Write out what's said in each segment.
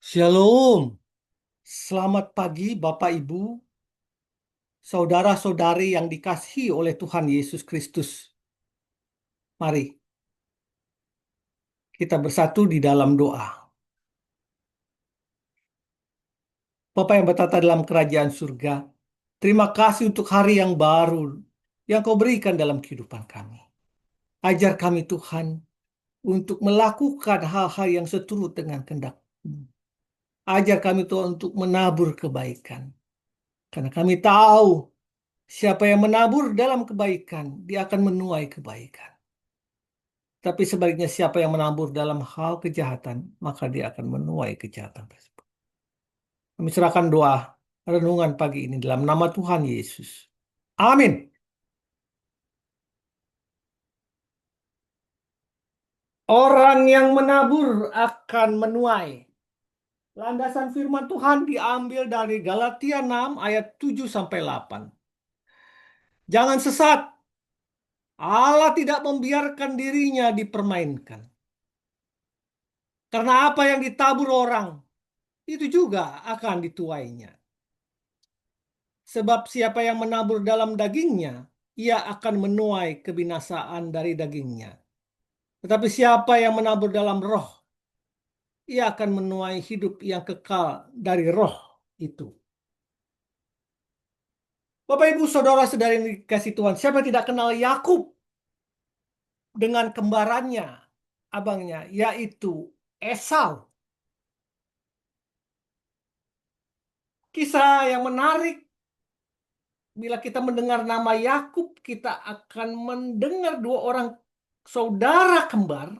Shalom, selamat pagi Bapak Ibu, saudara-saudari yang dikasihi oleh Tuhan Yesus Kristus. Mari kita bersatu di dalam doa. Bapa yang bertata dalam kerajaan surga, terima kasih untuk hari yang baru yang Kau berikan dalam kehidupan kami. Ajar kami Tuhan untuk melakukan hal-hal yang seturut dengan kehendak-Mu. Ajar kami Tuhan untuk menabur kebaikan. Karena kami tahu siapa yang menabur dalam kebaikan, dia akan menuai kebaikan. Tapi sebaliknya siapa yang menabur dalam hal kejahatan, maka dia akan menuai kejahatan tersebut. Kami serahkan doa renungan pagi ini dalam nama Tuhan Yesus. Amin. Orang yang menabur akan menuai. Landasan firman Tuhan diambil dari Galatia 6 ayat 7 sampai 8. Jangan sesat. Allah tidak membiarkan dirinya dipermainkan. Karena apa yang ditabur orang, itu juga akan dituainya. Sebab siapa yang menabur dalam dagingnya, ia akan menuai kebinasaan dari dagingnya. Tetapi siapa yang menabur dalam roh, ia akan menuai hidup yang kekal dari roh itu. Bapak Ibu Saudara-saudari yang dikasih Tuhan, siapa yang tidak kenal Yakub dengan kembarannya, abangnya, yaitu Esau. Kisah yang menarik, bila kita mendengar nama Yakub, kita akan mendengar dua orang saudara kembar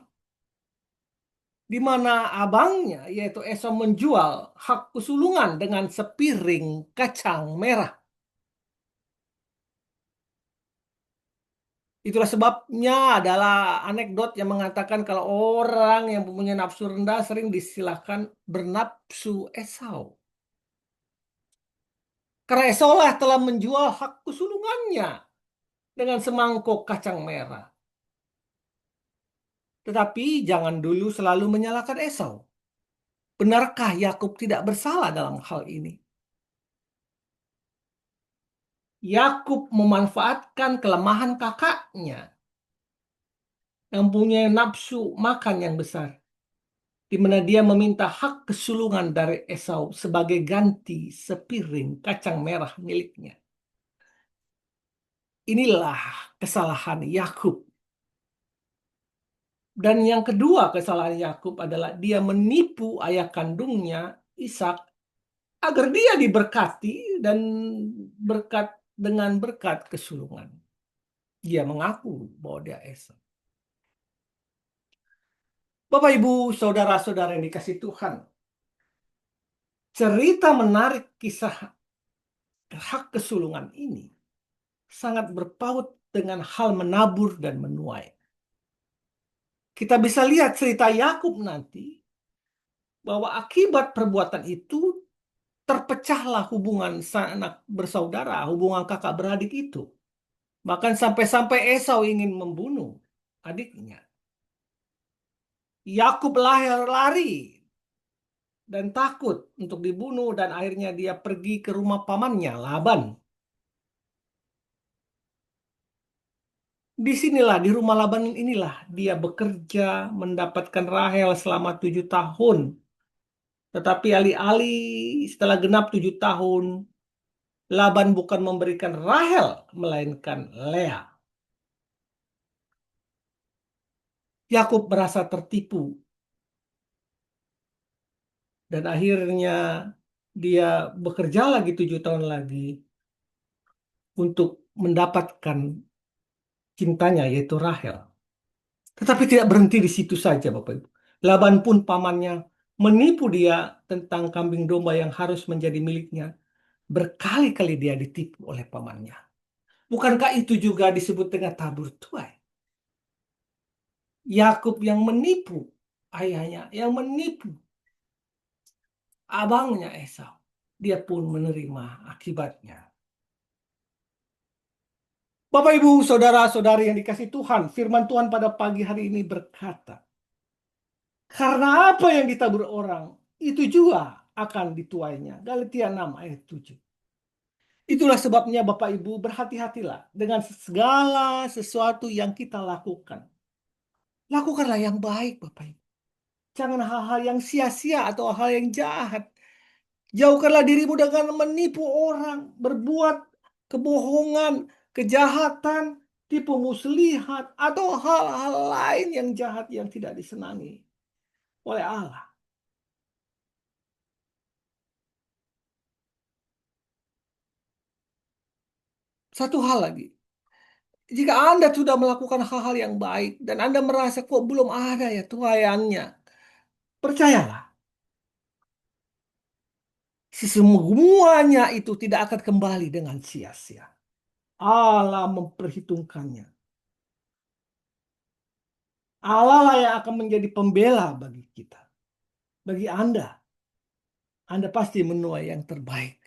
di mana abangnya yaitu Esau menjual hak kesulungan dengan sepiring kacang merah. Itulah sebabnya adalah anekdot yang mengatakan kalau orang yang mempunyai nafsu rendah sering disilahkan bernafsu Esau. Karena Esau lah telah menjual hak kesulungannya dengan semangkuk kacang merah. Tetapi jangan dulu selalu menyalahkan Esau. Benarkah Yakub tidak bersalah dalam hal ini? Yakub memanfaatkan kelemahan kakaknya yang punya nafsu makan yang besar, di mana dia meminta hak kesulungan dari Esau sebagai ganti sepiring kacang merah miliknya. Inilah kesalahan Yakub. Dan yang kedua kesalahan Yakub adalah dia menipu ayah kandungnya Ishak agar dia diberkati dan berkat dengan berkat kesulungan. Dia mengaku bahwa dia Esau. Bapak, Ibu, saudara-saudara yang dikasih Tuhan, cerita menarik kisah hak kesulungan ini sangat berpaut dengan hal menabur dan menuai. Kita bisa lihat cerita Yakub nanti bahwa akibat perbuatan itu terpecahlah hubungan sanak bersaudara, hubungan kakak beradik itu. Bahkan sampai-sampai Esau ingin membunuh adiknya. Yakub lari dan takut untuk dibunuh dan akhirnya dia pergi ke rumah pamannya, Laban. Disinilah, di rumah Laban inilah dia bekerja mendapatkan Rahel selama 7 tahun. Tetapi alih-alih setelah genap 7 tahun, Laban bukan memberikan Rahel, melainkan Lea. Yakub merasa tertipu dan akhirnya dia bekerja lagi 7 tahun lagi untuk mendapatkan cintanya, yaitu Rahel. Tetapi tidak berhenti di situ saja, Bapak Ibu. Laban pun pamannya menipu dia tentang kambing domba yang harus menjadi miliknya. Berkali-kali dia ditipu oleh pamannya. Bukankah itu juga disebut dengan tabur tuai? Yakub yang menipu ayahnya, yang menipu abangnya Esau. Dia pun menerima akibatnya. Bapak, Ibu, saudara-saudari yang dikasih Tuhan, firman Tuhan pada pagi hari ini berkata, karena apa yang ditabur orang, itu juga akan dituainya. Galatia 6 ayat 7. Itulah sebabnya Bapak Ibu berhati-hatilah dengan segala sesuatu yang kita lakukan. Lakukanlah yang baik Bapak Ibu. Jangan hal-hal yang sia-sia atau hal yang jahat. Jauhkanlah dirimu dengan menipu orang, berbuat kebohongan, kejahatan, tipu muslihat, atau hal-hal lain yang jahat yang tidak disenangi oleh Allah. Satu hal lagi, jika Anda sudah melakukan hal-hal yang baik dan Anda merasa kok belum ada ya tuaiannya, percayalah, semuanya itu tidak akan kembali dengan sia-sia. Allah memperhitungkannya. Allah lah yang akan menjadi pembela bagi kita. Bagi Anda pasti menuai yang terbaik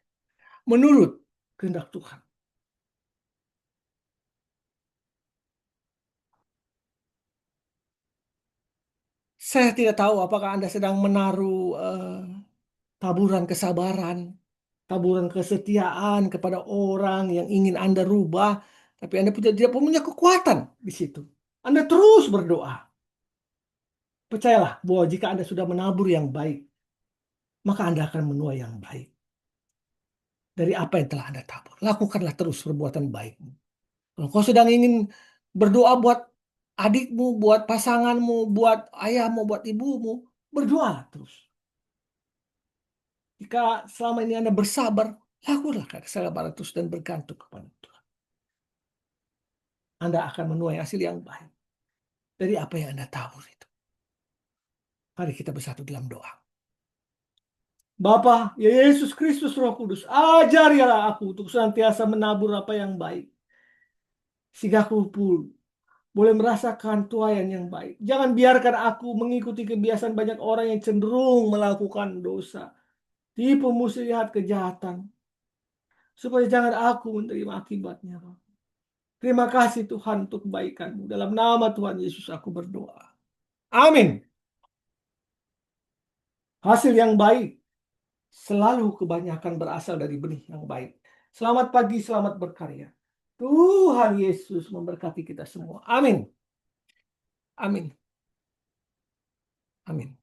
menurut kehendak Tuhan. Saya tidak tahu apakah Anda sedang menaruh taburan kesabaran, taburan kesetiaan kepada orang yang ingin Anda rubah, tapi Anda tidak punya kekuatan di situ. Anda terus berdoa. Percayalah bahwa jika Anda sudah menabur yang baik, maka Anda akan menuai yang baik. Dari apa yang telah Anda tabur. Lakukanlah terus perbuatan baikmu. Kalau kau sedang ingin berdoa buat adikmu, buat pasanganmu, buat ayahmu, buat ibumu, berdoalah terus. Jika selama ini Anda bersabar, lakukanlah kesabaran terus dan bergantung kepada Tuhan. Anda akan menuai hasil yang baik dari apa yang Anda tabur itu. Mari kita bersatu dalam doa. Bapa, ya Yesus Kristus Roh Kudus, ajarilah aku untuk senantiasa menabur apa yang baik. Sehingga aku pun boleh merasakan tuaian yang baik. Jangan biarkan aku mengikuti kebiasaan banyak orang yang cenderung melakukan dosa, tipu muslihat, kejahatan, supaya jangan aku menerima akibatnya. Terima kasih Tuhan untuk kebaikan-Mu. Dalam nama Tuhan Yesus aku berdoa. Amin. Hasil yang baik selalu kebanyakan berasal dari benih yang baik. Selamat pagi, selamat berkarya. Tuhan Yesus memberkati kita semua. Amin. Amin. Amin.